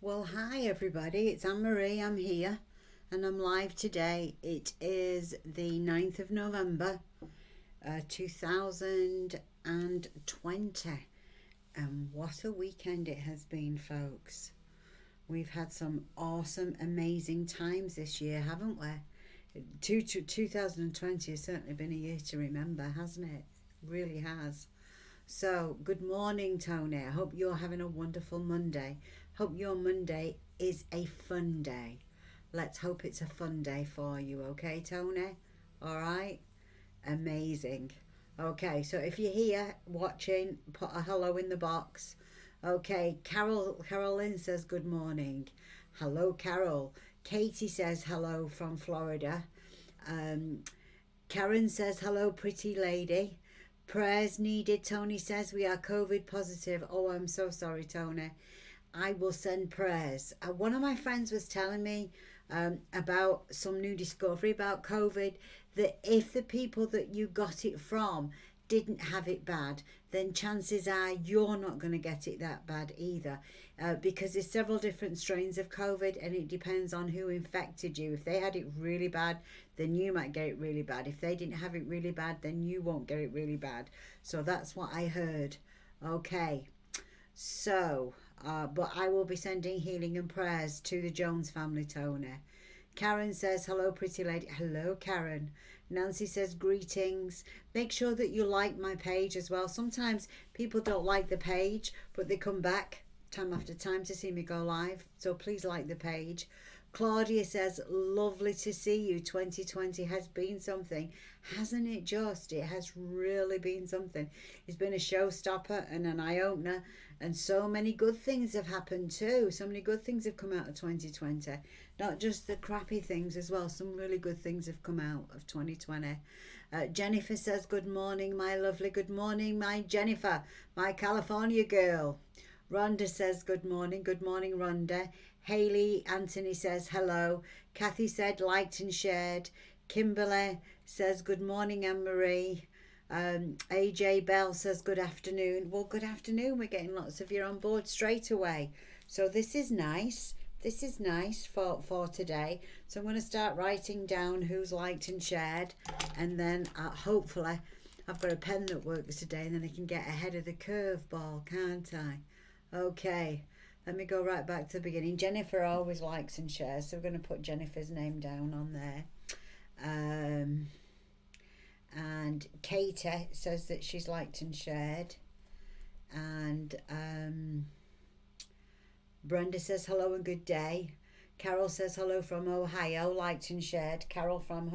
Well, hi everybody, it's Anne Marie. I'm here and I'm live today. It is the 9th of November 2020. And what a weekend it has been, folks. We've had some awesome, amazing times this year, haven't we? 2020 has certainly been a year to remember, hasn't it? Really has. So, good morning, Tony. I hope you're having a wonderful Monday. Hope your Monday is a fun day. Let's hope it's a fun day for you, okay, Tony? All right? Amazing. Okay, so if you're here watching, put a hello in the box. Okay, Carolyn says good morning. Hello, Carol. Katie says hello from Florida. Um, Karen says hello, pretty lady. Prayers needed. Tony says we are COVID positive. Oh, I'm so sorry, Tony. I will send prayers. One of my friends was telling me about some new discovery about COVID, that if the people that you got it from didn't have it bad, then chances are you're not going to get it that bad either, because there's several different strains of COVID and it depends on who infected you. If they had it really bad, then you might get it really bad. If they didn't have it really bad, then you won't get it really bad. So that's what I heard. Okay, so but I will be sending healing and prayers to the Jones family, Tony. Karen says, hello, pretty lady. Hello, Karen. Nancy says, greetings. Make sure that you like my page as well. Sometimes people don't like the page, but they come back time after time to see me go live. So please like the page. Claudia says, lovely to see you. 2020 has been something, hasn't it just? It has really been something. It's been a showstopper and an eye-opener, and so many good things have happened too. So many good things have come out of 2020. Not just the crappy things as well. Some really good things have come out of 2020. Jennifer says, good morning, my lovely. Good morning, my Jennifer, my California girl. Rhonda says, good morning. Good morning, Rhonda. Haley Anthony says, hello. Kathy said, liked and shared. Kimberly says, good morning, Anne-Marie. AJ Bell says, good afternoon. Well, good afternoon. We're getting lots of you on board straight away. So this is nice. This is nice for today. So I'm going to start writing down who's liked and shared. And then hopefully I've got a pen that works today, and then I can get ahead of the curveball, can't I? Okay, let me go right back to the beginning. Jennifer always likes and shares, so we're going to put Jennifer's name down on there. And Katie says that she's liked and shared. And Brenda says hello and good day. Carol says hello from Ohio, liked and shared. Carol from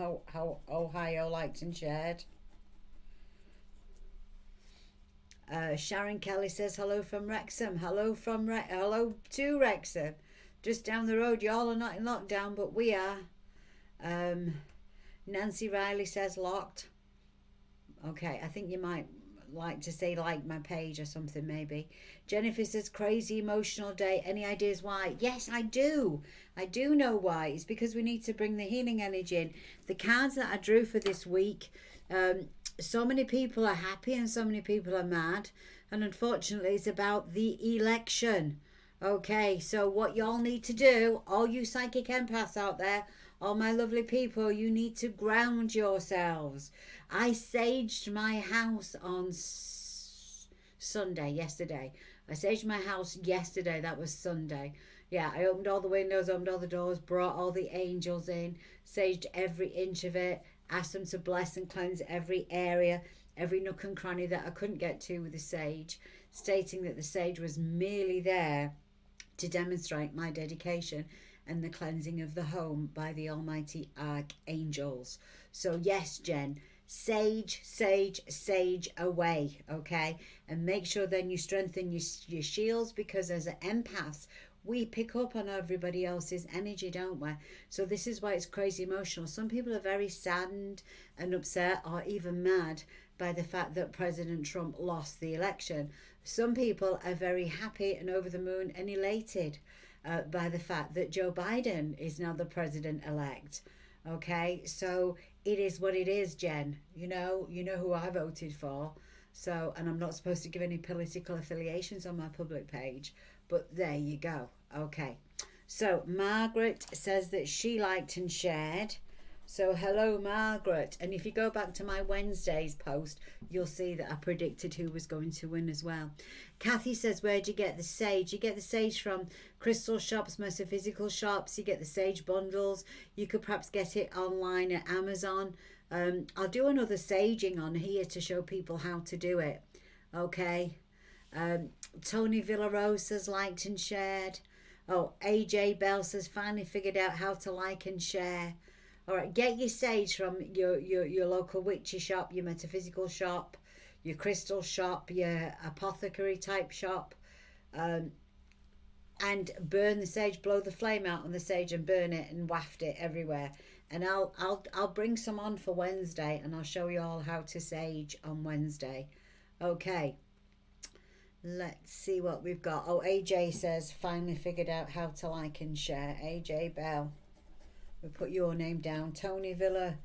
Ohio, liked and shared. Sharon Kelly says hello from Wrexham. Hello from hello to Wrexham. Just down the road. Y'all are not in lockdown, but we are. Nancy Riley says locked. Okay, I think you might like to say like my page or something maybe. Jennifer says crazy emotional day. Any ideas why? Yes, I do. I do know why. It's because we need to bring the healing energy in. The cards that I drew for this week, so many people are happy and so many people are mad, and unfortunately it's about the election. Okay, so what y'all need to do, all you psychic empaths out there, all my lovely people, you need to ground yourselves. I saged my house on Sunday, yesterday. I saged my house yesterday, that was Sunday. Yeah, I opened all the windows, opened all the doors, brought all the angels in, saged every inch of it, asked them to bless and cleanse every area, every nook and cranny that I couldn't get to with the sage, stating that the sage was merely there to demonstrate my dedication and the cleansing of the home by the almighty archangels. So yes, Jen, sage, sage, sage away, okay? And make sure then you strengthen your shields, because as empaths, we pick up on everybody else's energy, don't we? So this is why it's crazy emotional. Some people are very saddened and upset or even mad by the fact that President Trump lost the election. Some people are very happy and over the moon and elated by the fact that Joe Biden is now the president-elect. Okay, so it is what it is, Jen. You know who I voted for. So, and I'm not supposed to give any political affiliations on my public page, but there you go. Okay. So Margaret says that she liked and shared. So hello, Margaret. And if you go back to my Wednesday's post, you'll see that I predicted who was going to win as well. Kathy says, where'd you get the sage? You get the sage from crystal shops, metaphysical shops. You get the sage bundles. You could perhaps get it online at Amazon. I'll do another saging on here to show people how to do it. Okay. Tony Villarose says liked and shared. Oh, AJ Bell says finally figured out how to like and share. All right, get your sage from your local witchy shop, your metaphysical shop, your crystal shop, your apothecary type shop, and burn the sage. Blow the flame out on the sage and burn it and waft it everywhere. And I'll bring some on for Wednesday, and I'll show you all how to sage on Wednesday. Okay. Let's see what we've got. Oh, AJ says finally figured out how to like and share. AJ Bell. We put your name down. Tony Villarose.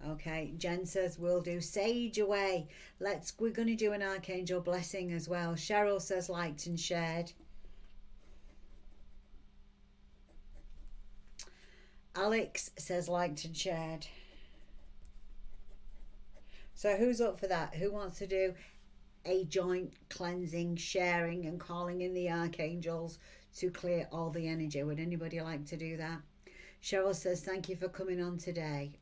Okay, Jen says we'll do sage away. We're going to do an archangel blessing as well. Cheryl says liked and shared. Alex says liked and shared. So who's up for that? Who wants to do a joint cleansing, sharing and calling in the archangels to clear all the energy? Would anybody like to do that? Cheryl says thank you for coming on today.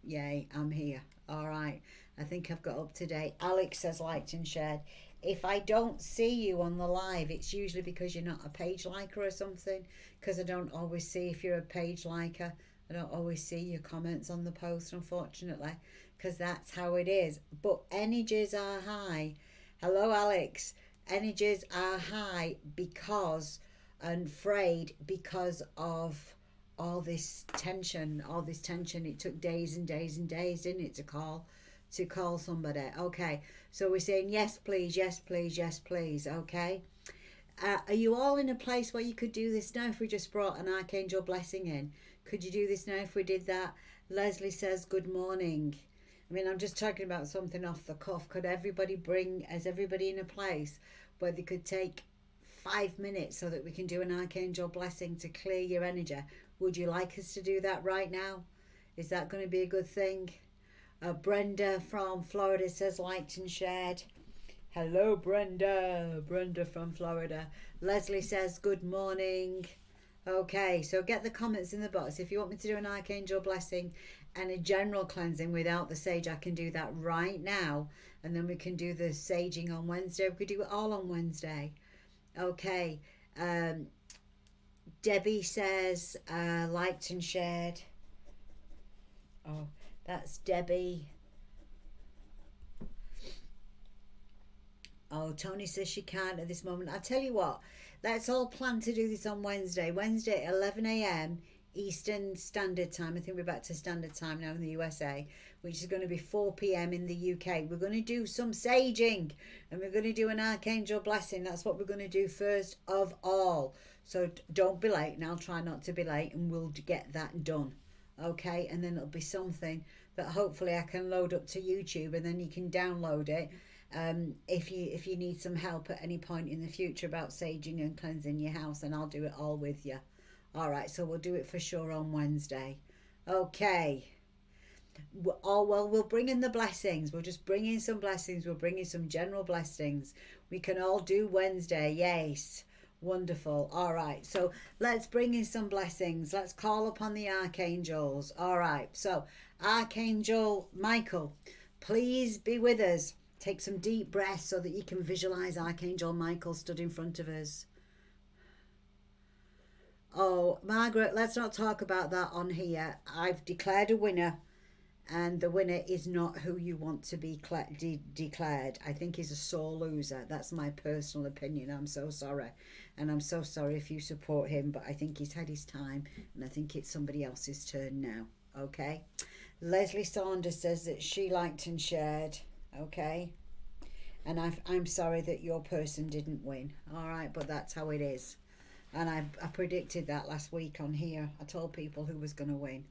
Yay, I'm here. All right, I think I've got up to date. Alex says liked and shared. If I don't see you on the live, it's usually because you're not a page liker or something, because I don't always see if you're a page liker. I don't always see your comments on the post, unfortunately, because that's how it is. But energies are high. Hello, Alex. Energies are high because and frayed because of all this tension. It took days and days and days, didn't it, to call somebody. Okay, so we're saying yes please, yes please, yes please. Okay, are you all in a place where you could do this now? If we just brought an archangel blessing in, could you do this now if we did that? Leslie says good morning. I mean, I'm just talking about something off the cuff. Is everybody in a place where they could take 5 minutes so that we can do an archangel blessing to clear your energy? Would you like us to do that right now? Is that going to be a good thing? Brenda from Florida says liked and shared. Hello, Brenda. Brenda from Florida. Leslie says good morning. Okay, so get the comments in the box. If you want me to do an archangel blessing and a general cleansing without the sage, I can do that right now. And then we can do the saging on Wednesday. We could do it all on Wednesday. Okay. Debbie says liked and shared. Oh, that's Debbie. Oh, Tony says she can't at this moment. I'll tell you what, let's all plan to do this on Wednesday. Wednesday at 11 a.m. Eastern Standard Time. I think we're back to Standard Time now in the USA, which is going to be 4 p.m. in the UK. We're going to do some saging and we're going to do an archangel blessing. That's what we're going to do first of all. So don't be late, and I'll try not to be late, and we'll get that done. Okay, and then it'll be something that hopefully I can load up to YouTube, and then you can download it if you need some help at any point in the future about saging and cleansing your house, and I'll do it all with you. All right, so we'll do it for sure on Wednesday. Okay. Oh, well, we'll bring in the blessings. We'll just bring in some blessings. We'll bring in some general blessings. We can all do Wednesday. Yes. Wonderful. All right, so let's bring in some blessings. Let's call upon the archangels. All right, so Archangel Michael, please be with us. Take some deep breaths so that you can visualize Archangel Michael stood in front of us. Oh, Margaret, let's not talk about that on here. I've declared a winner, and the winner is not who you want to be declared. I think he's a sore loser. That's my personal opinion. I'm so sorry. And I'm so sorry if you support him, but I think he's had his time, and I think it's somebody else's turn now. Okay? Leslie Saunders says that she liked and shared. Okay? And I'm sorry that your person didn't win. All right? But that's how it is. And I predicted that last week on here. I told people who was going to win.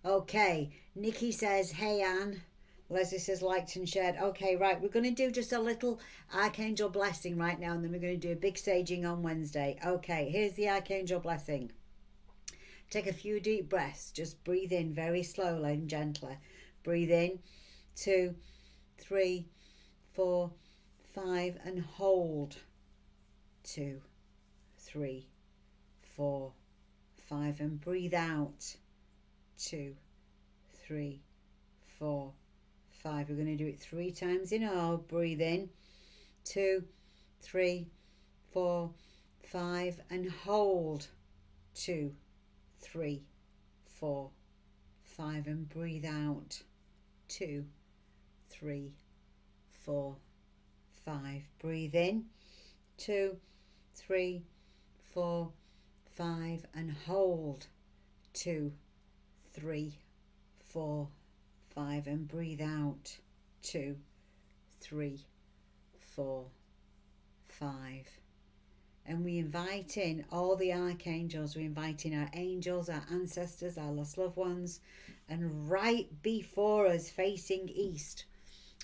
Okay, Nikki says, hey Anne. Leslie says, liked and shared. Okay, right, we're going to do just a little Archangel blessing right now, and then we're going to do a big saging on Wednesday. Okay, here's the Archangel blessing. Take a few deep breaths. Just breathe in very slowly and gently. Breathe in, 2, 3, 4, 5, and hold. 2, 3, 4, 5, and breathe out. 2, 3, 4, 5. We're going to do it 3 times in all. Breathe in, 2, 3, 4, 5, and hold. 2, 3, 4, 5, and breathe out. 2, 3, 4, 5. Breathe in, 2, 3, 4, 5, and hold. 2, 3, 4, 5, and breathe out. 2, 3, 4, 5. And we invite in all the archangels. We invite in our angels, our ancestors, our lost loved ones. And right before us, facing east,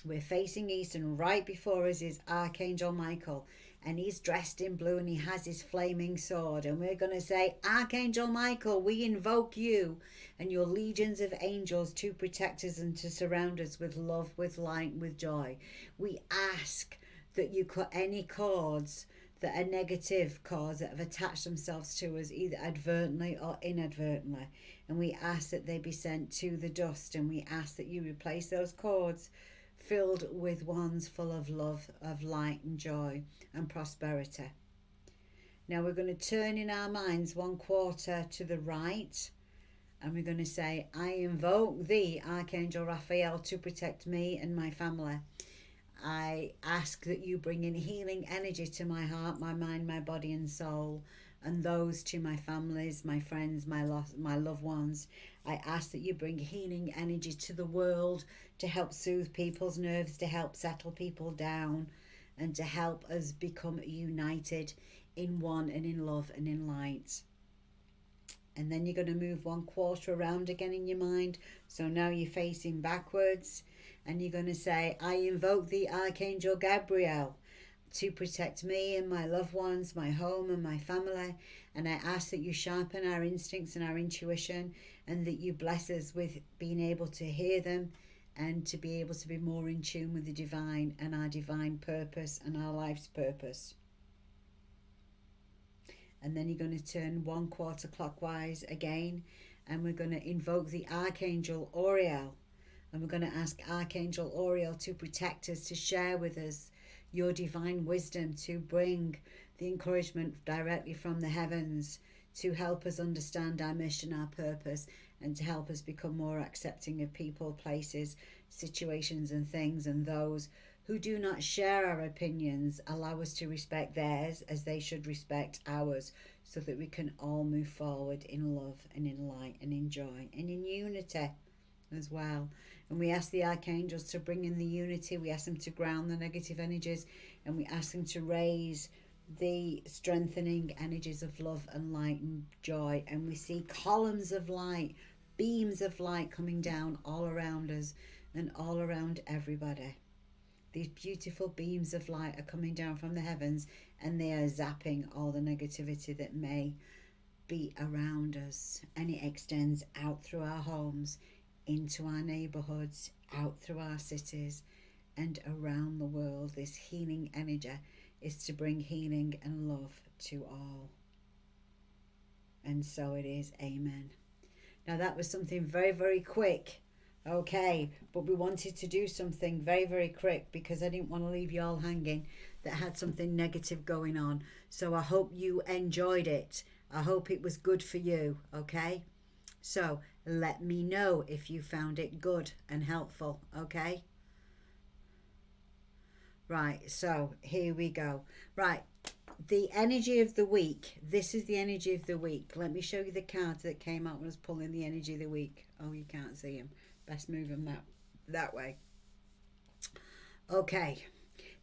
we're facing east, and right before us is Archangel Michael. And he's dressed in blue and he has his flaming sword. And we're going to say, Archangel Michael, we invoke you and your legions of angels to protect us and to surround us with love, with light, with joy. We ask that you cut any cords that are negative cords that have attached themselves to us, either advertently or inadvertently. And we ask that they be sent to the dust. And we ask that you replace those cords filled with ones full of love, of light and joy and prosperity. Now we're going to turn in our minds 1/4 to the right, and we're going to say, I invoke thee, Archangel Raphael, to protect me and my family. I ask that you bring in healing energy to my heart, my mind, my body and soul, and those to my families, my friends, my loved ones. I ask that you bring healing energy to the world to help soothe people's nerves, to help settle people down, and to help us become united in one and in love and in light. And then you're going to move 1/4 around again in your mind. So now you're facing backwards, and you're going to say, I invoke the Archangel Gabriel to protect me and my loved ones, my home and my family. And I ask that you sharpen our instincts and our intuition, and that you bless us with being able to hear them and to be able to be more in tune with the divine and our divine purpose and our life's purpose. And then you're going to turn 1/4 clockwise again, and we're going to invoke the Archangel Uriel. And we're going to ask Archangel Uriel to protect us, to share with us your divine wisdom, to bring the encouragement directly from the heavens, to help us understand our mission, our purpose, and to help us become more accepting of people, places, situations and things, and those who do not share our opinions. Allow us to respect theirs as they should respect ours, so that we can all move forward in love and in light and in joy and in unity as well. And we ask the archangels to bring in the unity. We ask them to ground the negative energies, and we ask them to raise the strengthening energies of love and light and joy. And we see columns of light, beams of light coming down all around us and all around everybody. These beautiful beams of light are coming down from the heavens, and they are zapping all the negativity that may be around us. And it extends out through our homes, into our neighborhoods, out through our cities, and around the world. This healing energy is to bring healing and love to all. And so it is. Amen. Now that was something very, very quick. Okay, but we wanted to do something very, very quick because I didn't want to leave you all hanging that had something negative going on. So I hope you enjoyed it. I hope it was good for you, okay? So let me know if you found it good and helpful, okay? Right, so here we go. Right, the energy of the week. This is the energy of the week. Let me show you the cards that came out when I was pulling the energy of the week. Oh, you can't see them. Best move them that way. Okay,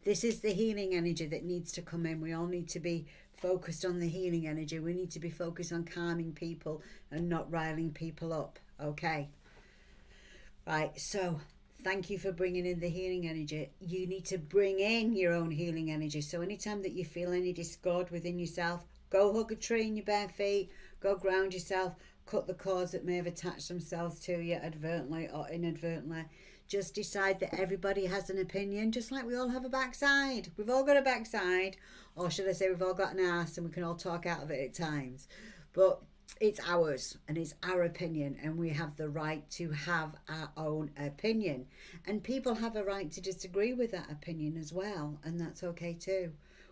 this is the healing energy that needs to come in. We all need to be focused on the healing energy. We need to be focused on calming people and not riling people up. Okay, Right, so thank you for bringing in the healing energy. You need to bring in your own healing energy. So anytime that you feel any discord within yourself, go hug a tree in your bare feet, go ground yourself, cut the cords that may have attached themselves to you advertently or inadvertently. Just decide that everybody has an opinion, just like we all have a backside. We've all got a backside, or should I say we've all got an ass, and we can all talk out of it at times. But it's ours and it's our opinion, and we have the right to have our own opinion, and people have a right to disagree with that opinion as well, and that's okay too.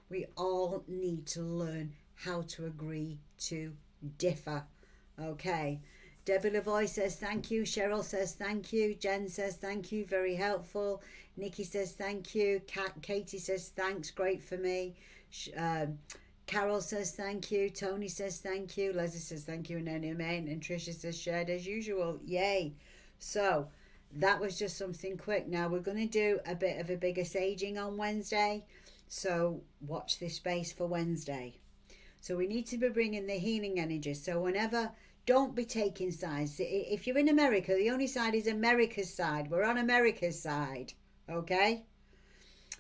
We all need to learn how to agree to differ. Okay, Debbie Lavoie says thank you, Cheryl says thank you, Jen says thank you, very helpful, Nikki says thank you, Katie says thanks, great for me, Carol says thank you. Tony says thank you. Leslie says thank you. And then amen. And Tricia says shared as usual. Yay. So that was just something quick. Now we're going to do a bit of a bigger saging on Wednesday. So watch this space for Wednesday. So we need to be bringing the healing energy. So whenever, don't be taking sides. If you're in America, the only side is America's side. We're on America's side. Okay?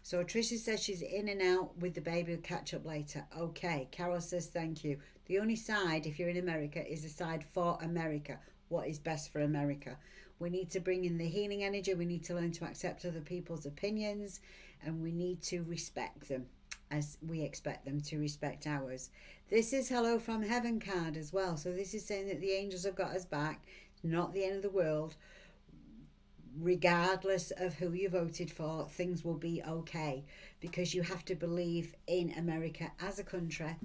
So Tricia says she's in and out with the baby. We'll catch up later. Okay. Carol says thank you. The only side, if you're in America, is the side for America. What is best for America? We need to bring in the healing energy. We need to learn to accept other people's opinions, and we need to respect them as we expect them to respect ours. This is Hello from Heaven card as well. So this is saying that the angels have got us back. Not the end of the world. Regardless of who you voted for, things will be okay, because you have to believe in America as a country.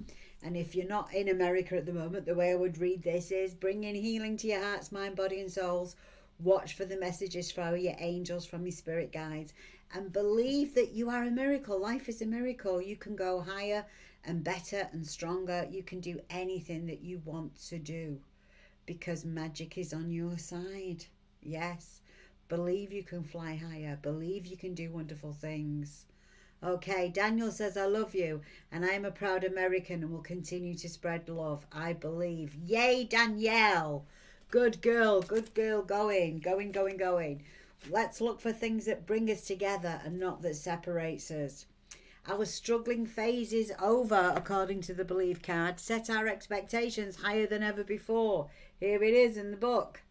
And if you're not in America at the moment, the way I would read this is bring in healing to your hearts, mind, body and souls. Watch for the messages from your angels, from your spirit guides, and believe that you are a miracle. Life is a miracle. You can go higher and better and stronger. You can do anything that you want to do, because magic is on your side. Yes. Believe you can fly higher. Believe you can do wonderful things. Okay, Daniel says, I love you, and I am a proud American and will continue to spread love. I believe. Yay, Danielle. Good girl, going. Let's look for things that bring us together and not that separates us. Our struggling phase is over, according to the Believe card. Set our expectations higher than ever before. Here it is in the book.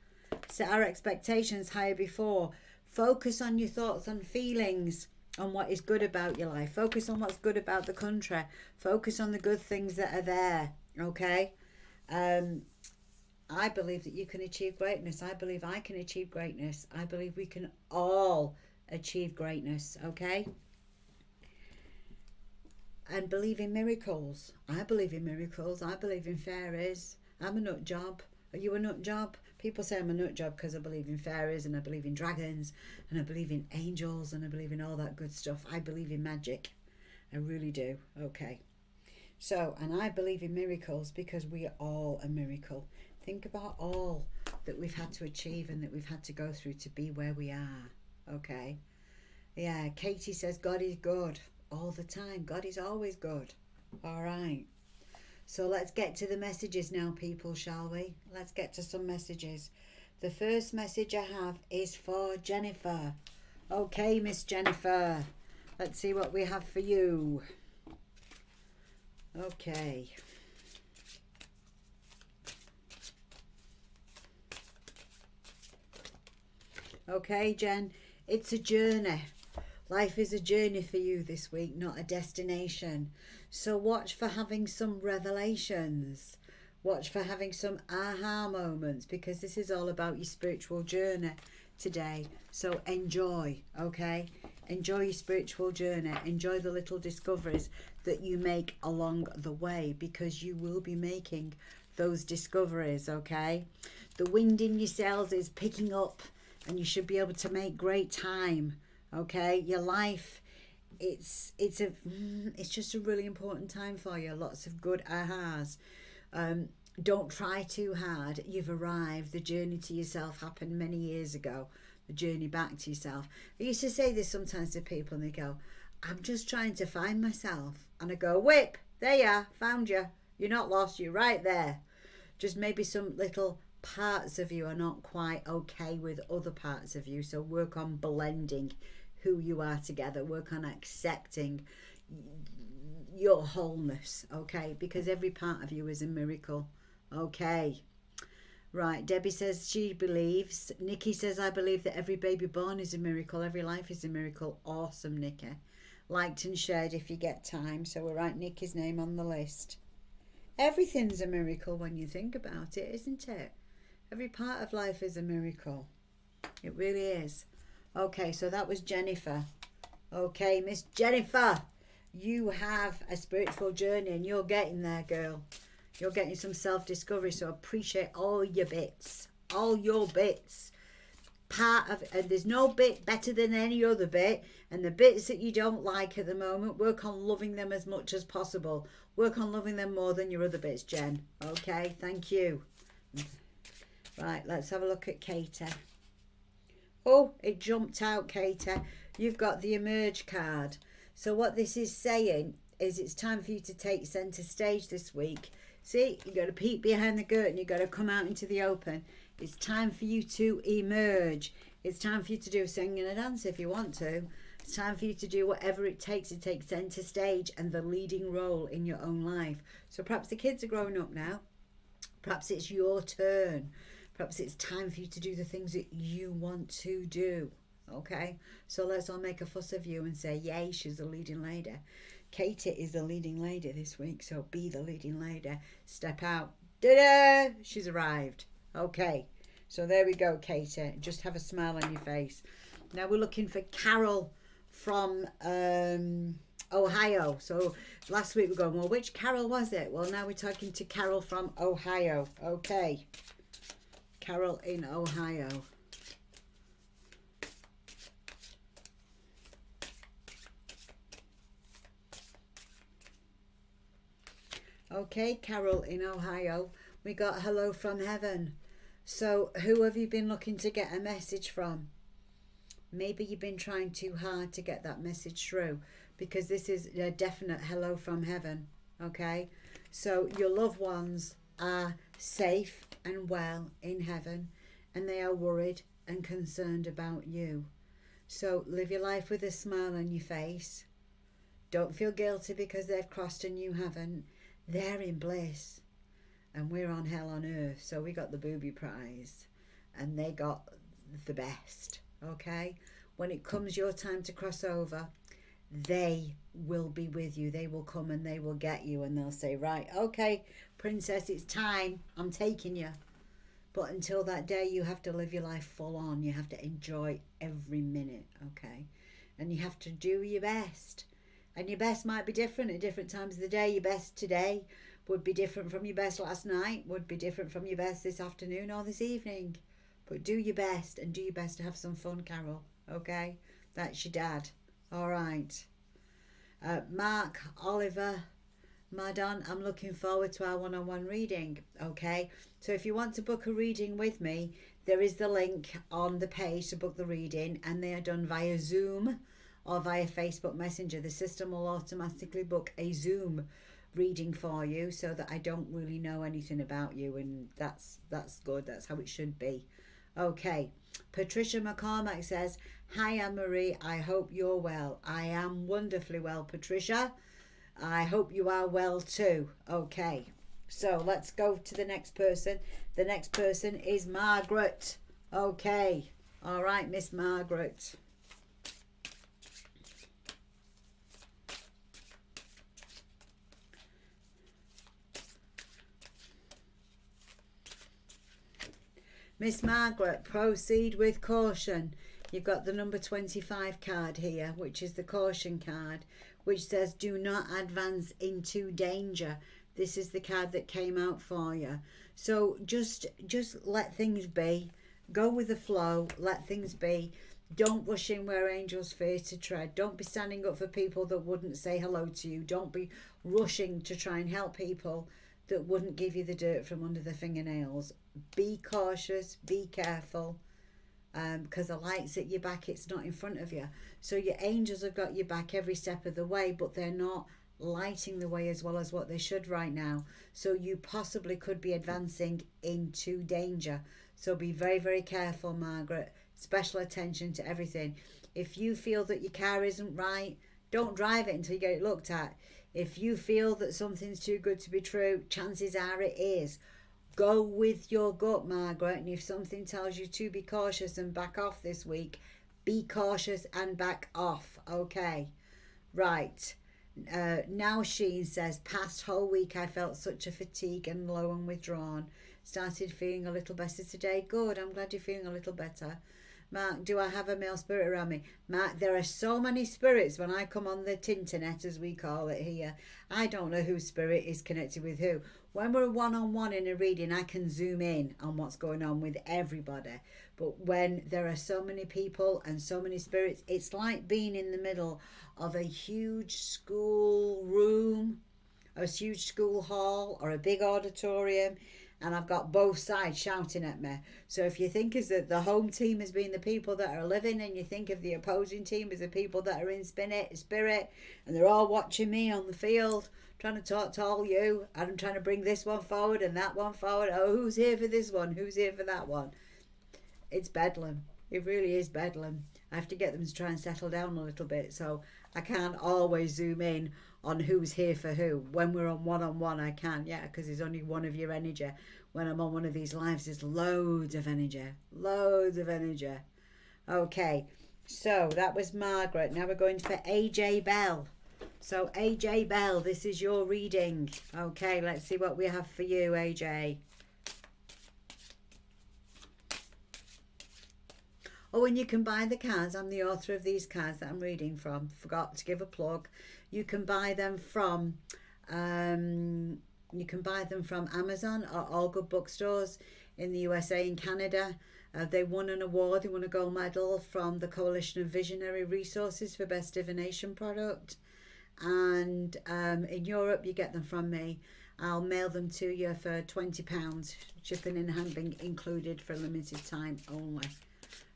Set our expectations higher before. Focus on your thoughts and feelings, on what is good about your life. Focus on what's good about the country. Focus on the good things that are there. Okay? I believe that you can achieve greatness. I believe I can achieve greatness. I believe we can all achieve greatness. Okay? And believe in miracles. I believe in miracles. I believe in fairies. I'm a nut job. Are you a nut job? People say I'm a nut job because I believe in fairies and I believe in dragons and I believe in angels and I believe in all that good stuff. I believe in magic. I really do. Okay. So, and I believe in miracles because we are all a miracle. Think about all that we've had to achieve and that we've had to go through to be where we are. Okay. Yeah, Katie says God is good all the time. God is always good. All right. So let's get to the messages now, people, shall we? Let's get to some messages. The first message I have is for Jennifer. Okay, Miss Jennifer. Let's see what we have for you. Okay. Okay, Jen. It's a journey. Life is a journey for you this week, not a destination. So watch for having some revelations. Watch for having some aha moments, because this is all about your spiritual journey today. So enjoy, okay? Enjoy your spiritual journey. Enjoy the little discoveries that you make along the way, because you will be making those discoveries, okay? The wind in your sails is picking up and you should be able to make great time, okay? Your life, it's just a really important time for you. Lots of good ahas. Don't try too hard. You've arrived. The journey to yourself happened many years ago. The journey back to yourself. I used to say this sometimes to people and they go, I'm just trying to find myself. And I go, whip, there you are, found you. You're not lost, you're right there. Just maybe some little parts of you are not quite okay with other parts of you. So work on blending who you are together. Work on accepting your wholeness, okay? Because every part of you is a miracle, okay? Right, Debbie says she believes. Nikki says, I believe that every baby born is a miracle. Every life is a miracle. Awesome, Nikki. Liked and shared if you get time. So we'll write Nikki's name on the list. Everything's a miracle when you think about it, isn't it? Every part of life is a miracle. It really is. Okay, so that was Jennifer. Okay, Miss Jennifer, you have a spiritual journey and you're getting there, girl. You're getting some self-discovery, so appreciate all your bits, all your bits. And there's no bit better than any other bit, and the bits that you don't like at the moment, work on loving them as much as possible. Work on loving them more than your other bits, Jen. Okay, thank you. Right, let's have a look at Katie. Oh, it jumped out, Katie. You've got the Emerge card. So what this is saying is it's time for you to take centre stage this week. See, you got to peek behind the curtain. You got to come out into the open. It's time for you to emerge. It's time for you to do singing and a dance if you want to. It's time for you to do whatever it takes to take centre stage and the leading role in your own life. So perhaps the kids are growing up now. Perhaps it's your turn. Perhaps it's time for you to do the things that you want to do. Okay? So let's all make a fuss of you and say, yay, she's the leading lady. Katie is the leading lady this week, so be the leading lady. Step out. Ta-da! She's arrived. Okay, so there we go, Katie. Just have a smile on your face. Now we're looking for Carol from Ohio. So last week we're going, well, which Carol was it? Well, now we're talking to Carol from Ohio. Okay, Carol in Ohio. Okay, Carol in Ohio. We got hello from heaven. So who have you been looking to get a message from? Maybe you've been trying too hard to get that message through, because this is a definite hello from heaven. Okay, so your loved ones are safe and well in heaven, and they are worried and concerned about you. So live your life with a smile on your face. Don't feel guilty because they've crossed and you haven't. They're in bliss and we're on hell on earth. So we got the booby prize and they got the best. Okay, when it comes your time to cross over, they will be with you. They will come and they will get you, and they'll say, right, okay, princess, it's time, I'm taking you. But until that day, you have to live your life full on. You have to enjoy every minute. Okay, and you have to do your best. And your best might be different at different times of the day. Your best today would be different from your best last night, would be different from your best this afternoon or this evening. But do your best, and do your best to have some fun, Carol. Okay? That's your dad. All right. Mark, Oliver, Madon, I'm looking forward to our one-on-one reading. Okay? So if you want to book a reading with me, there is the link on the page to book the reading, and they are done via Zoom or via Facebook Messenger. The system will automatically book a Zoom reading for you so that I don't really know anything about you, and that's good. That's how it should be. Okay, Patricia McCormack says, hi Anne-Marie, I hope you're well. I am wonderfully well, Patricia. I hope you are well too. Okay, so let's go to the next person. The next person is Margaret. Okay, all right, Miss Margaret. Miss Margaret, proceed with caution. You've got the number 25 card here, which is the caution card, which says do not advance into danger. This is the card that came out for you. So just let things be. Go with the flow. Let things be. Don't rush in where angels fear to tread. Don't be standing up for people that wouldn't say hello to you. Don't be rushing to try and help people that wouldn't give you the dirt from under the fingernails. Be cautious, be careful, because the light's at your back, it's not in front of you. So your angels have got your back every step of the way, but they're not lighting the way as well as what they should right now. So you possibly could be advancing into danger. So be very, very careful, Margaret. Special attention to everything. If you feel that your car isn't right, don't drive it until you get it looked at. If you feel that something's too good to be true, chances are it is. Go with your gut, Margaret, and if something tells you to be cautious and back off this week, be cautious and back off, okay? Right. Now Sheen says, past whole week I felt such a fatigue and low and withdrawn. Started feeling a little better today. Good, I'm glad you're feeling a little better. Mark, do I have a male spirit around me? Mark, there are so many spirits when I come on the Tinternet, as we call it here. I don't know whose spirit is connected with who. When we're one-on-one in a reading, I can zoom in on what's going on with everybody. But when there are so many people and so many spirits, it's like being in the middle of a huge school room, a huge school hall, or a big auditorium, and I've got both sides shouting at me. So if you think as that the home team as being the people that are living, and you think of the opposing team as the people that are in spirit, and they're all watching me on the field, trying to talk to all you, and I'm trying to bring this one forward and that one forward. Oh, who's here for this one? Who's here for that one? It's bedlam. It really is bedlam. I have to get them to try and settle down a little bit, so I can't always zoom in on who's here for who. When we're on one-on-one, I can, yeah, because there's only one of your energy. When I'm on one of these lives, there's loads of energy. Loads of energy. Okay, so that was Margaret. Now we're going for AJ Bell. So AJ Bell, this is your reading. Okay, let's see what we have for you, AJ. Oh, and you can buy the cards. I'm the author of these cards that I'm reading from. Forgot to give a plug. You can buy them from Amazon or all good bookstores in the USA and Canada. They won an award. They won a gold medal from the Coalition of Visionary Resources for Best Divination Product. And in Europe, you get them from me. I'll mail them to you for £20, shipping and handling included for a limited time only.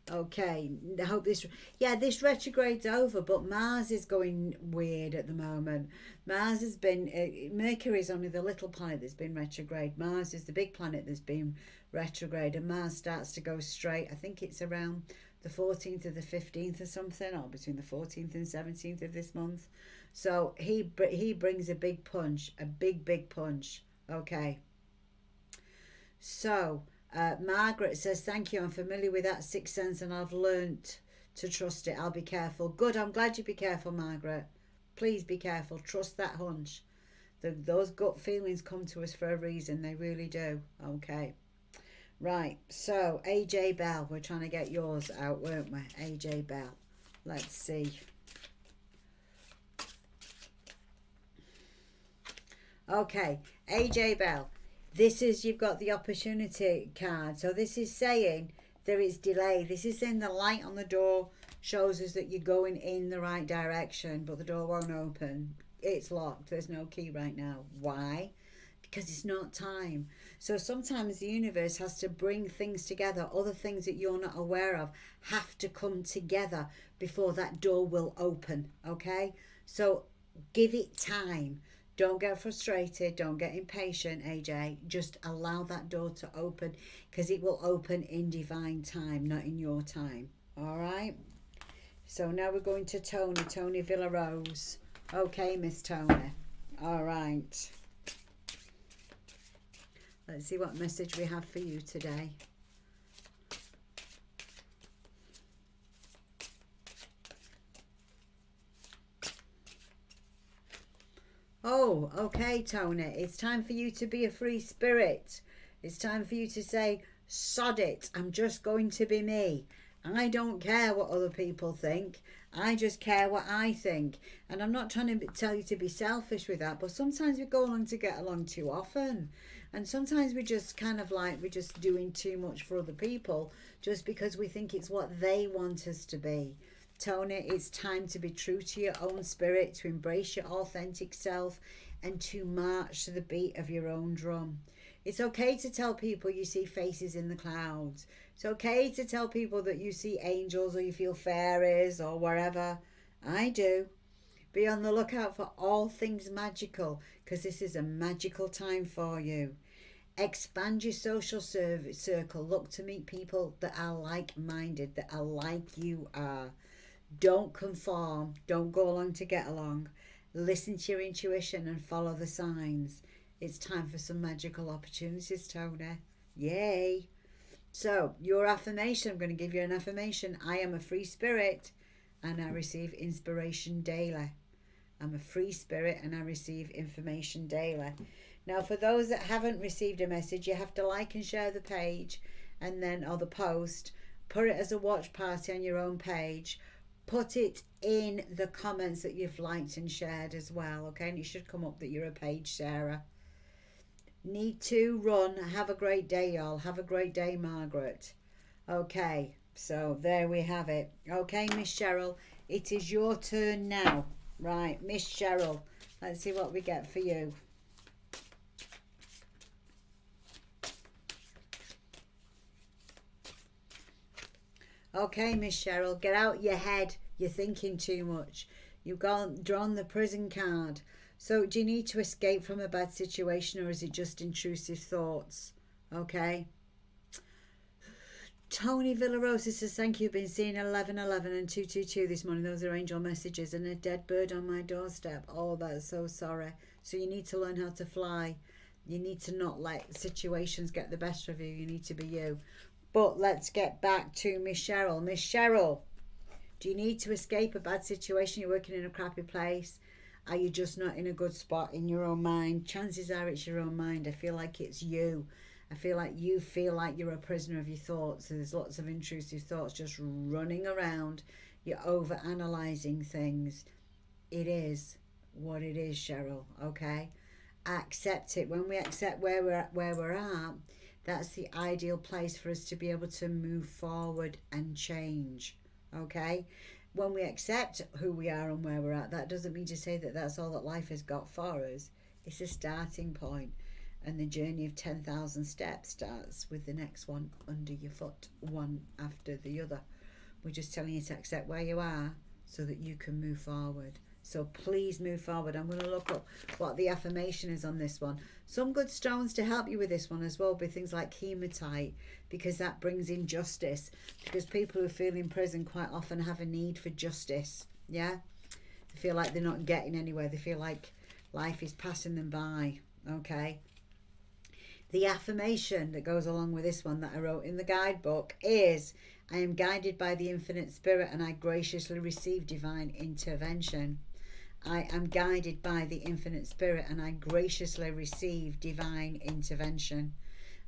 Okay, I hope this retrograde's over, but Mars is going weird at the moment. Mars has been, Mercury is only the little planet that's been retrograde. Mars is the big planet that's been retrograde, and Mars starts to go straight. I think it's around the 14th or the 15th or something, or between the 14th and 17th of this month. So he brings a big punch, a big punch. Okay. So Margaret says, thank you, I'm familiar with that sixth sense and I've learnt to trust it. I'll be careful. Good, I'm glad you be careful, Margaret. Please be careful. Trust that hunch. Those gut feelings come to us for a reason. They really do. Okay. Right, so AJ Bell. We're trying to get yours out, weren't we? AJ Bell. Let's see. Okay, AJ Bell. This is, you've got the opportunity card. So this is saying there is delay. This is saying the light on the door shows us that you're going in the right direction, but the door won't open. It's locked. There's no key right now. Why? Because it's not time. So sometimes the universe has to bring things together. Other things that you're not aware of have to come together before that door will open. Okay? So give it time. Don't get frustrated. Don't get impatient, AJ. Just allow that door to open, because it will open in divine time, not in your time. All right? So now we're going to Tony Villarose. Okay, Miss Tony. All right. Let's see what message we have for you today. Oh, okay, Tony. It's time for you to be a free spirit. It's time for you to say, sod it. I'm just going to be me. I don't care what other people think. I just care what I think. And I'm not trying to tell you to be selfish with that, but sometimes we go along to get along too often. And sometimes we just kind of like, we're just doing too much for other people just because we think it's what they want us to be. Tony, it's time to be true to your own spirit, to embrace your authentic self, and to march to the beat of your own drum. It's okay to tell people you see faces in the clouds. It's okay to tell people that you see angels or you feel fairies or wherever. I do. Be on the lookout for all things magical, because this is a magical time for you. Expand your social circle. Look to meet people that are like-minded, that are like you are. Don't conform. Don't go along to get along. Listen to your intuition and follow the signs. It's time for some magical opportunities, Tony. Yay. So, your affirmation, I'm going to give you an affirmation. I am a free spirit and I receive inspiration daily. I'm a free spirit and I receive information daily. Now, for those that haven't received a message, you have to like and share the page and then, or the post. Put it as a watch party on your own page. Put it in the comments that you've liked and shared as well, okay? And it should come up that you're a page sharer. Need to run. Have a great day, y'all. Have a great day, Margaret. Okay, so there we have it. Okay, Miss Cheryl, it is your turn now. Right, Miss Cheryl, let's see what we get for you. Okay, Miss Cheryl, get out your head. You're thinking too much. You've drawn the prison card. So do you need to escape from a bad situation, or is it just intrusive thoughts? Okay. Tony Villarosa says, thank you. Been seeing 1111 and 222 this morning. Those are angel messages, and a dead bird on my doorstep. Oh, that's so sorry. So you need to learn how to fly. You need to not let situations get the best of you. You need to be you. But let's get back to Miss Cheryl. Miss Cheryl, do you need to escape a bad situation? You're working in a crappy place. Are you just not in a good spot in your own mind? Chances are it's your own mind. I feel like it's you. I feel like you feel like you're a prisoner of your thoughts. There's lots of intrusive thoughts just running around. You're over-analysing things. It is what it is, Cheryl, okay? Accept it. When we accept where we're at, that's the ideal place for us to be able to move forward and change, okay? When we accept who we are and where we're at, that doesn't mean to say that that's all that life has got for us. It's a starting point, and the journey of 10,000 steps starts with the next one under your foot, one after the other. We're just telling you to accept where you are so that you can move forward. So please move forward. I'm going to look up what the affirmation is on this one. Some good stones to help you with this one as well be things like hematite, because that brings in justice. Because people who feel in prison quite often have a need for justice. Yeah? They feel like they're not getting anywhere. They feel like life is passing them by. Okay? The affirmation that goes along with this one that I wrote in the guidebook is, I am guided by the infinite spirit and I graciously receive divine intervention. I am guided by the infinite spirit and I graciously receive divine intervention.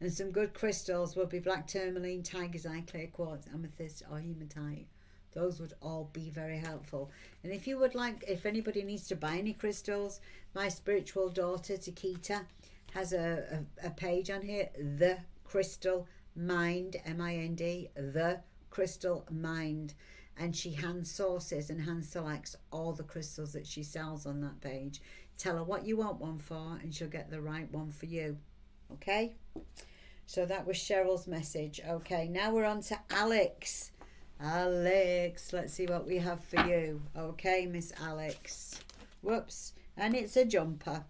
And some good crystals will be black tourmaline, tiger's eye, clear quartz, amethyst or hematite. Those would all be very helpful. And if you would like, if anybody needs to buy any crystals, my spiritual daughter Takita has a page on here, The Crystal Mind, M-I-N-D, The Crystal Mind. And she hand sources and hand selects all the crystals that she sells on that page. Tell her what you want one for and she'll get the right one for you. Okay? So that was Cheryl's message. Okay, now we're on to Alex. Alex, let's see what we have for you. Okay, Miss Alex. Whoops. And it's a jumper.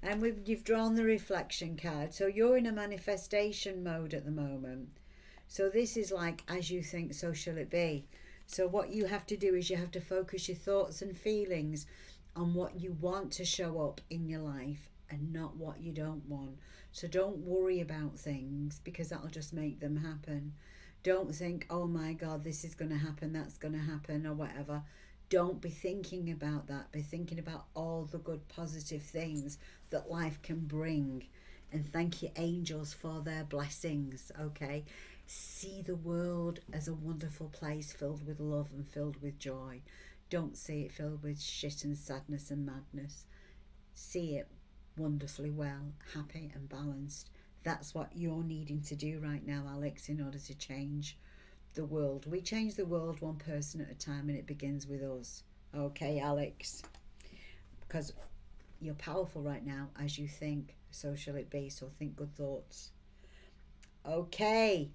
And you've drawn the reflection card. So you're in a manifestation mode at the moment. So this is like, as you think, so shall it be. So what you have to do is you have to focus your thoughts and feelings on what you want to show up in your life and not what you don't want. So don't worry about things because that'll just make them happen. Don't think, oh my God, this is going to happen, that's going to happen or whatever. Don't be thinking about that. Be thinking about all the good positive things that life can bring. And thank your angels for their blessings, okay? See the world as a wonderful place filled with love and filled with joy. Don't see it filled with shit and sadness and madness. See it wonderfully well, happy and balanced. That's what you're needing to do right now, Alex, in order to change the world. We change the world one person at a time and it begins with us. Okay, Alex? Because you're powerful right now as you think. So shall it be. So think good thoughts. Okay.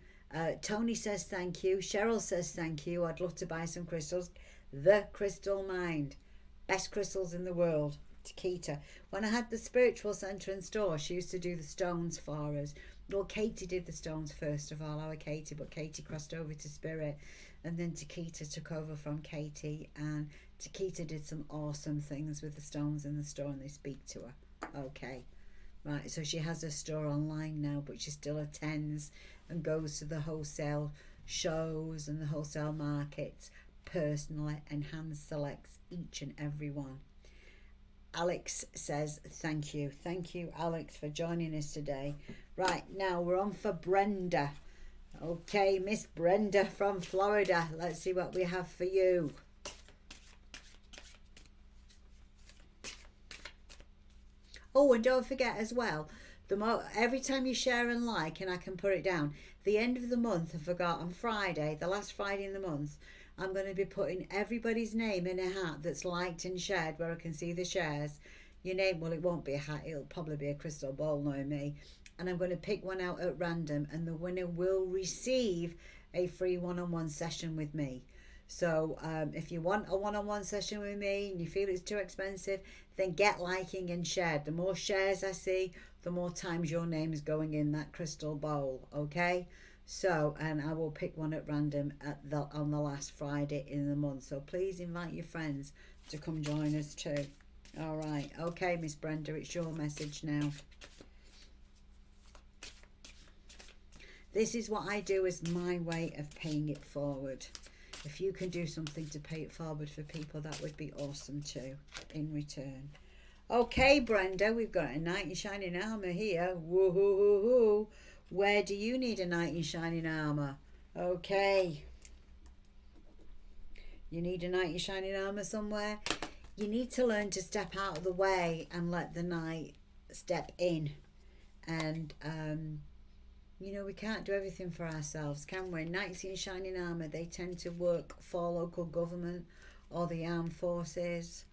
Tony says thank you. Cheryl says thank you. I'd love to buy some crystals. The Crystal Mind. Best crystals in the world. Takita. When I had the spiritual centre and store, she used to do the stones for us. Well, Katie did the stones first of all, our Katie, but Katie crossed over to Spirit, and then Takita took over from Katie, and Takita did some awesome things with the stones in the store, and they speak to her. Okay, right, so she has a store online now, but she still attends and goes to the wholesale shows and the wholesale markets personally, and hand selects each and every one. Alex says thank you. Thank you, Alex, for joining us today. Right, now we're on for Brenda. Okay, Miss Brenda from Florida. Let's see what we have for you. Oh, and don't forget as well, every time you share and like, and I can put it down, the end of the month, I forgot, on Friday, the last Friday in the month, I'm going to be putting everybody's name in a hat that's liked and shared where I can see the shares. Your name, well, it won't be a hat, it'll probably be a crystal ball, knowing me. And I'm going to pick one out at random, and the winner will receive a free one-on-one session with me. So if you want a one-on-one session with me and you feel it's too expensive, then get liking and shared. The more shares I see, the more times your name is going in that crystal bowl, okay? So, and I will pick one at random on the last Friday in the month. So please invite your friends to come join us too. All right. Okay, Miss Brenda, it's your message now. This is what I do as my way of paying it forward. If you can do something to pay it forward for people, that would be awesome too, in return. Okay, Brenda, we've got a knight in shining armour here. Woo-hoo-hoo-hoo. Where do you need a knight in shining armour? Okay. You need a knight in shining armour somewhere? You need to learn to step out of the way and let the knight step in. And, you know, we can't do everything for ourselves, can we? Knights in shining armour, they tend to work for local government or the armed forces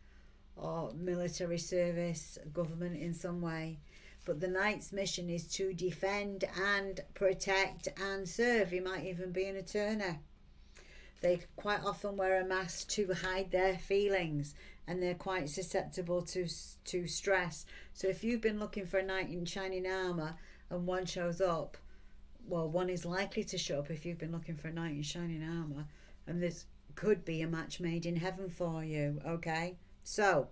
or military service, government in some way. But the knight's mission is to defend and protect and serve. He might even be an attorney. They quite often wear a mask to hide their feelings, and they're quite susceptible to stress. So if you've been looking for a knight in shining armour and one shows up, well, one is likely to show up if you've been looking for a knight in shining armour, and this could be a match made in heaven for you, okay? So,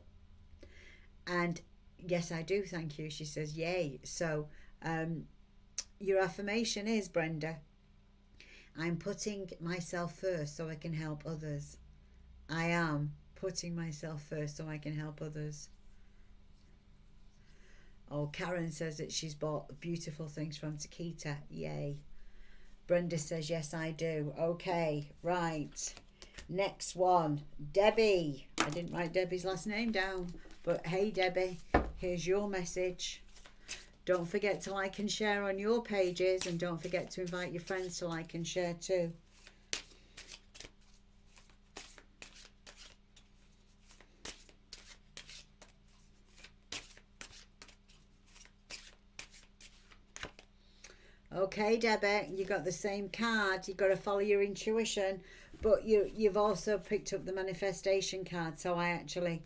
and yes, I do, thank you. She says, yay. So, your affirmation is, Brenda, I'm putting myself first so I can help others. I am putting myself first so I can help others. Oh, Karen says that she's bought beautiful things from Takita. Yay. Brenda says, yes, I do. Okay, right. Next one. Debbie. I didn't write Debbie's last name down, but hey, Debbie, here's your message. Don't forget to like and share on your pages, and don't forget to invite your friends to like and share too. Okay, Debbie, you got the same card. You've got to follow your intuition, but you've also picked up the manifestation card. So I actually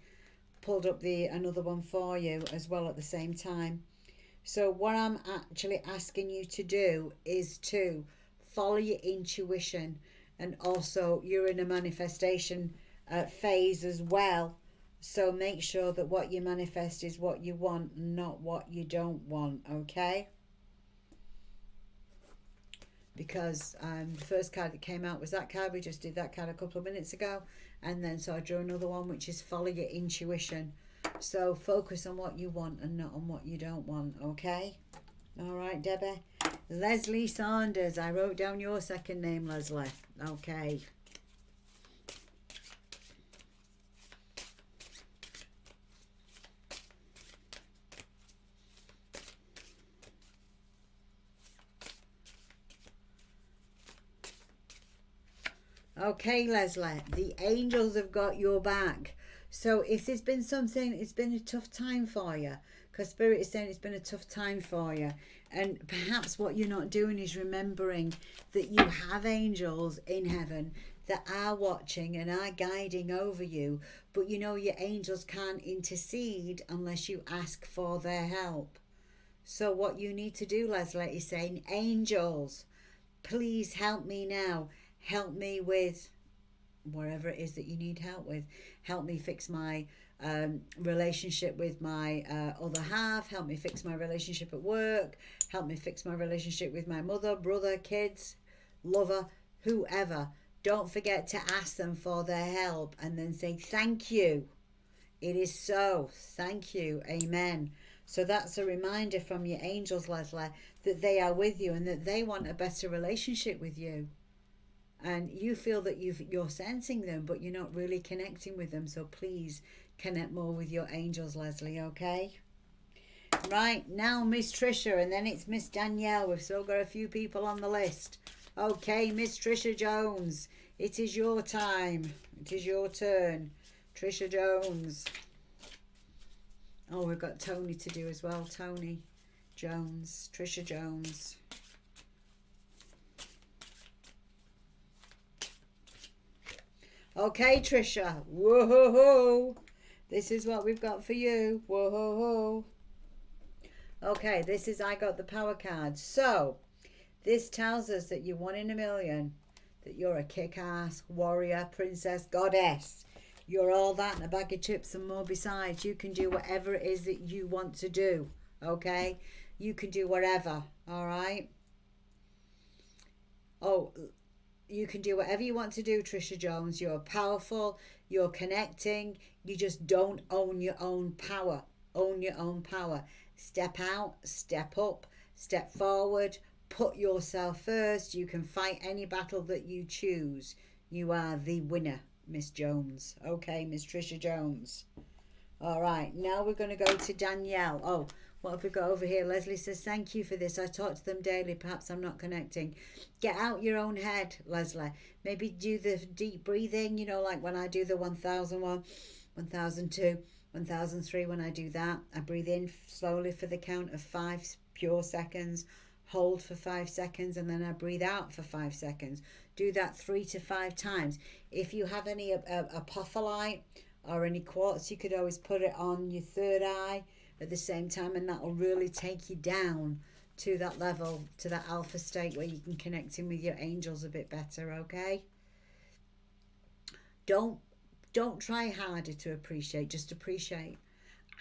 pulled up another one for you as well at the same time. So what I'm actually asking you to do is to follow your intuition, and also you're in a manifestation phase as well. So make sure that what you manifest is what you want, not what you don't want, okay? Because the first card that came out was that card. We just did that card a couple of minutes ago. And then so I drew another one, which is follow your intuition. So focus on what you want and not on what you don't want, okay? All right, Debbie. Leslie Saunders. I wrote down your second name, Leslie. Okay. Okay, Leslie, the angels have got your back. So if there's been something, it's been a tough time for you, because Spirit is saying it's been a tough time for you. And perhaps what you're not doing is remembering that you have angels in heaven that are watching and are guiding over you. But you know, your angels can't intercede unless you ask for their help. So what you need to do, Leslie, is saying, angels, please help me now. Help me with whatever it is that you need help with. Help me fix my relationship with my other half. Help me fix my relationship at work. Help me fix my relationship with my mother, brother, kids, lover, whoever. Don't forget to ask them for their help and then say thank you. It is so. Thank you. Amen. So that's a reminder from your angels, Leslie, that they are with you and that they want a better relationship with you. And you feel that you're sensing them, but you're not really connecting with them. So please connect more with your angels, Leslie, okay? Right, now Miss Trisha, and then it's Miss Danielle. We've still got a few people on the list. Okay, Miss Trisha Jones, it is your time. It is your turn. Trisha Jones. Oh, we've got Tony to do as well. Tony Jones, Trisha Jones. Okay, Trisha. Whoa-ho-ho. This is what we've got for you. Whoa-ho-ho. Okay, this is I got the power card. So, this tells us that you're one in a million. That you're a kick-ass warrior, princess, goddess. You're all that and a bag of chips and more besides. You can do whatever it is that you want to do. Okay? You can do whatever. All right? Oh, you can do whatever you want to do, Trisha Jones. You're powerful. You're connecting. You just don't own your own power. Own your own power. Step out. Step up. Step forward. Put yourself first. You can fight any battle that you choose. You are the winner, Miss Jones. Okay, Miss Trisha Jones. All right, now we're going to go to Danielle. Oh, what have we got over here? Leslie says, thank you for this. I talk to them daily. Perhaps I'm not connecting. Get out your own head, Leslie. Maybe do the deep breathing, you know, like when I do the 1001, 1002, 1003. When I do that, I breathe in slowly for the count of 5 pure seconds. Hold for 5 seconds, and then I breathe out for 5 seconds. Do that 3 to 5 times. If you have any apophyllite or any quartz, you could always put it on your third eye at the same time, and that will really take you down to that level, to that alpha state where you can connect in with your angels a bit better. Okay, don't try harder to appreciate, just appreciate.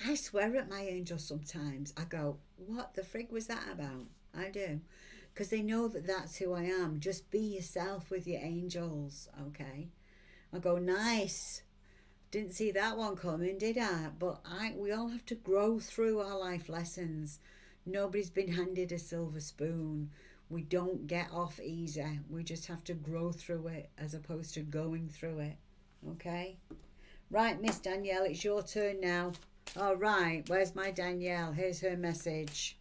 I swear at my angels sometimes. I go, what the frig was that about? I do, because they know that that's who I am. Just be yourself with your angels. Okay, I go, nice. Didn't see that one coming, did I? But we all have to grow through our life lessons. Nobody's been handed a silver spoon. We don't get off easy. We just have to grow through it as opposed to going through it. Okay? Right, Miss Danielle, it's your turn now. All right, where's my Danielle? Here's her message.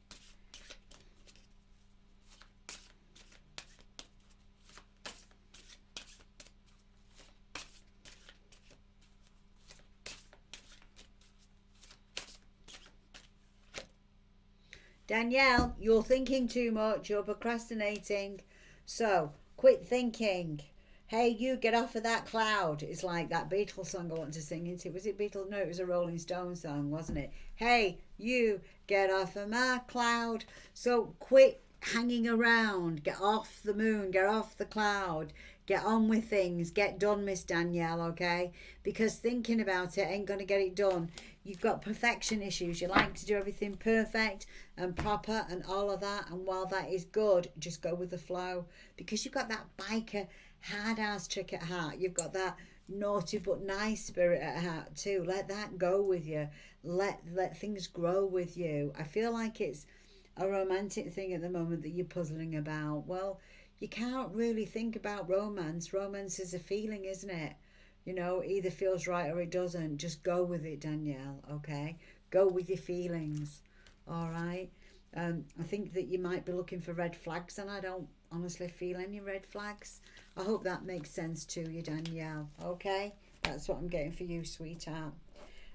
Danielle, you're thinking too much. You're procrastinating. So, quit thinking. Hey, you get off of that cloud. It's like that Beatles song I want to sing into. Was it Beatles? No, it was a Rolling Stones song, wasn't it? Hey, you get off of my cloud. So, quit hanging around. Get off the moon. Get off the cloud. Get on with things. Get done, Miss Danielle, okay? Because thinking about it ain't going to get it done. You've got perfection issues. You like to do everything perfect and proper and all of that. And while that is good, just go with the flow. Because you've got that biker, hard-ass chick at heart. You've got that naughty but nice spirit at heart too. Let that go with you. Let things grow with you. I feel like it's a romantic thing at the moment that you're puzzling about. Well, you can't really think about romance. Romance is a feeling, isn't it? You know, either feels right or it doesn't. Just go with it, Danielle, okay? Go with your feelings, all right? I think that you might be looking for red flags, and I don't honestly feel any red flags. I hope that makes sense to you, Danielle, okay? That's what I'm getting for you, sweetheart.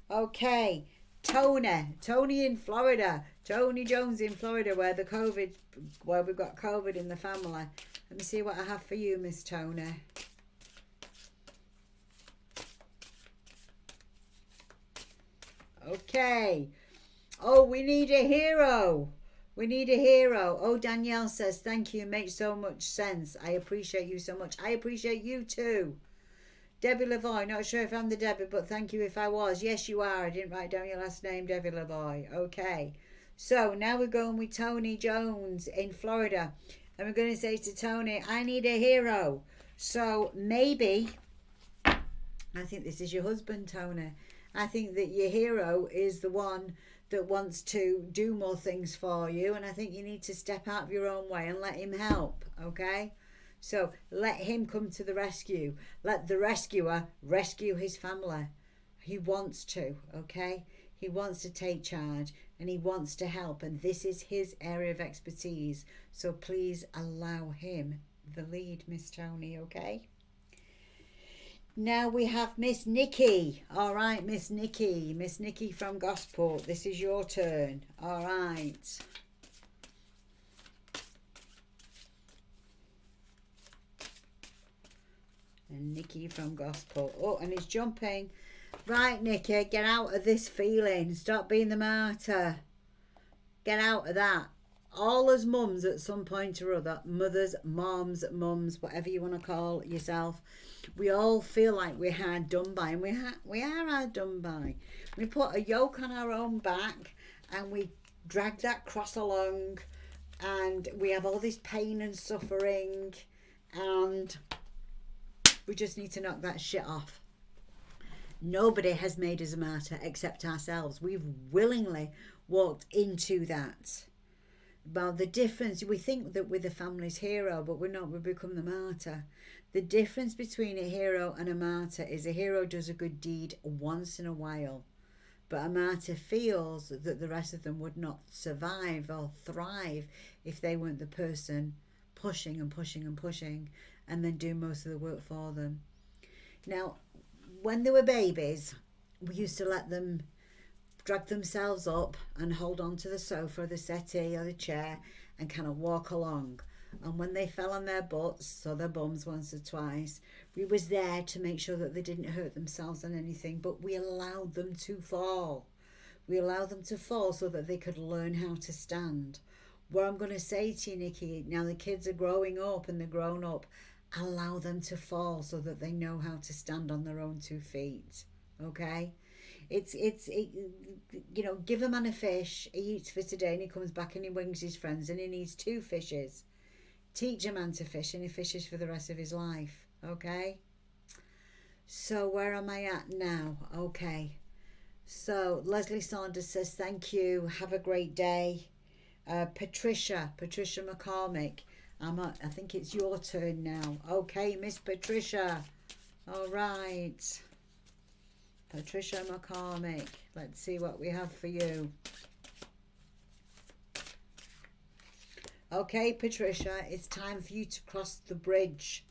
Okay, Tony in Florida. Tony Jones in Florida, where we've got COVID in the family. Let me see what I have for you, Miss Tony. Okay. Oh, we need a hero. We need a hero. Oh, Danielle says, thank you. Makes so much sense. I appreciate you so much. I appreciate you too. Debbie Lavoy. Not sure if I'm the Debbie, but thank you if I was. Yes, you are. I didn't write down your last name, Debbie Lavoy. Okay. So now we're going with Tony Jones in Florida. And we're going to say to Tony, I need a hero. So maybe, I think this is your husband, Tony. I think that your hero is the one that wants to do more things for you, and I think you need to step out of your own way and let him help. Okay, so let him come to the rescue. Let the rescuer rescue his family. He wants to. Okay, he wants to take charge and he wants to help, and this is his area of expertise, so please allow him the lead, Miss Tony. Okay, now we have Miss Nikki. All right, Miss Nikki. Miss Nikki from Gosport. This is your turn. All right. And Nikki from Gosport. Oh, and he's jumping. Right, Nikki, get out of this feeling. Stop being the martyr. Get out of that. All as mums at some point or other, mothers, moms, mums, whatever you want to call yourself, we all feel like we're hard done by, and we are hard done by. We put a yoke on our own back and we drag that cross along, and we have all this pain and suffering, and we just need to knock that shit off. Nobody has made us a martyr except ourselves. We've willingly walked into that. Well, the difference, we think that we're the family's hero, but we're not. We become the martyr. The difference between a hero and a martyr is a hero does a good deed once in a while, but a martyr feels that the rest of them would not survive or thrive if they weren't the person pushing and pushing and pushing and then do most of the work for them. Now, when they were babies, we used to let them drag themselves up and hold on to the sofa or the settee or the chair and kind of walk along. And when they fell on their butts or their bums once or twice, we was there to make sure that they didn't hurt themselves on anything, but we allowed them to fall. We allowed them to fall so that they could learn how to stand. What I'm going to say to you, Nikki, now the kids are growing up and they're grown up, allow them to fall so that they know how to stand on their own 2 feet. Okay? Give a man a fish, he eats for today and he comes back and he wings his friends and he needs 2 fishes. Teach a man to fish and he fishes for the rest of his life. Okay? So where am I at now? Okay. So Leslie Saunders says, thank you. Have a great day. Patricia McCormick. I think it's your turn now. Okay, Miss Patricia. All right. Patricia McCormick. Let's see what we have for you. Okay, Patricia, it's time for you to cross the bridge.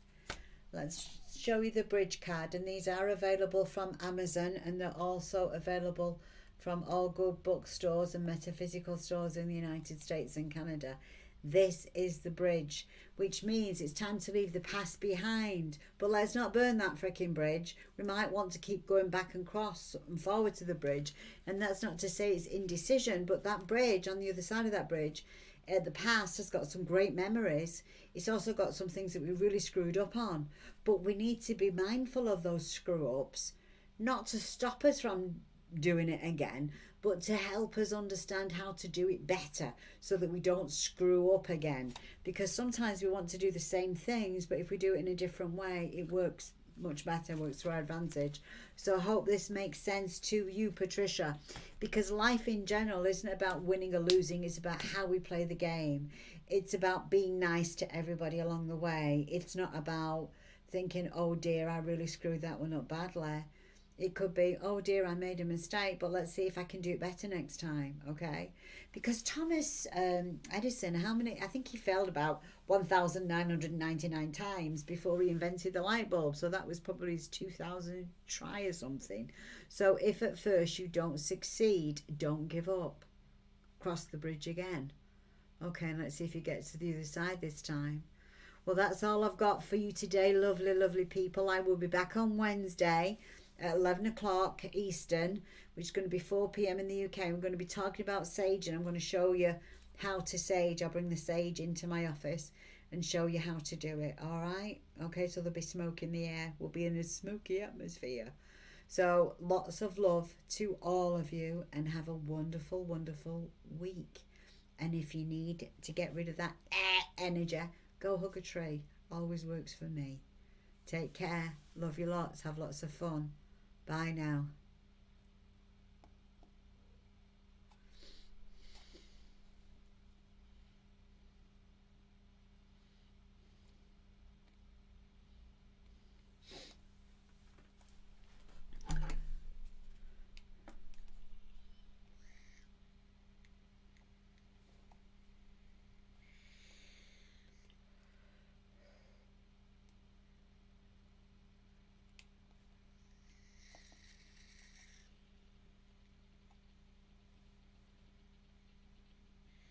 Let's show you the bridge card, and these are available from Amazon, and they're also available from all good bookstores and metaphysical stores in the United States and Canada. This is the bridge, which means it's time to leave the past behind. But let's not burn that freaking bridge. We might want to keep going back and cross and forward to the bridge. And that's not to say it's indecision, but that bridge, on the other side of that bridge, the past has got some great memories. It's also got some things that we really screwed up on. But we need to be mindful of those screw-ups, not to stop us from doing it again, but to help us understand how to do it better so that we don't screw up again. Because sometimes we want to do the same things, but if we do it in a different way, it works much better, works to our advantage. So I hope this makes sense to you, Patricia, because life in general isn't about winning or losing. It's about how we play the game. It's about being nice to everybody along the way. It's not about thinking, oh dear, I really screwed that one up badly. It could be, oh dear, I made a mistake, but let's see if I can do it better next time, okay? Because Thomas Edison, I think he failed about 1,999 times before he invented the light bulb. So that was probably his 2,000th try or something. So if at first you don't succeed, don't give up. Cross the bridge again. Okay, and let's see if you get to the other side this time. Well, that's all I've got for you today, lovely, lovely people. I will be back on Wednesday. at 11 o'clock Eastern, which is going to be 4 p.m. in the UK. We're going to be talking about sage, and I'm going to show you how to sage. I'll bring the sage into my office and show you how to do it. All right? Okay, so there'll be smoke in the air. We'll be in a smoky atmosphere. So lots of love to all of you, and have a wonderful, wonderful week. And if you need to get rid of that energy, go hug a tree. Always works for me. Take care. Love you lots. Have lots of fun. Bye now.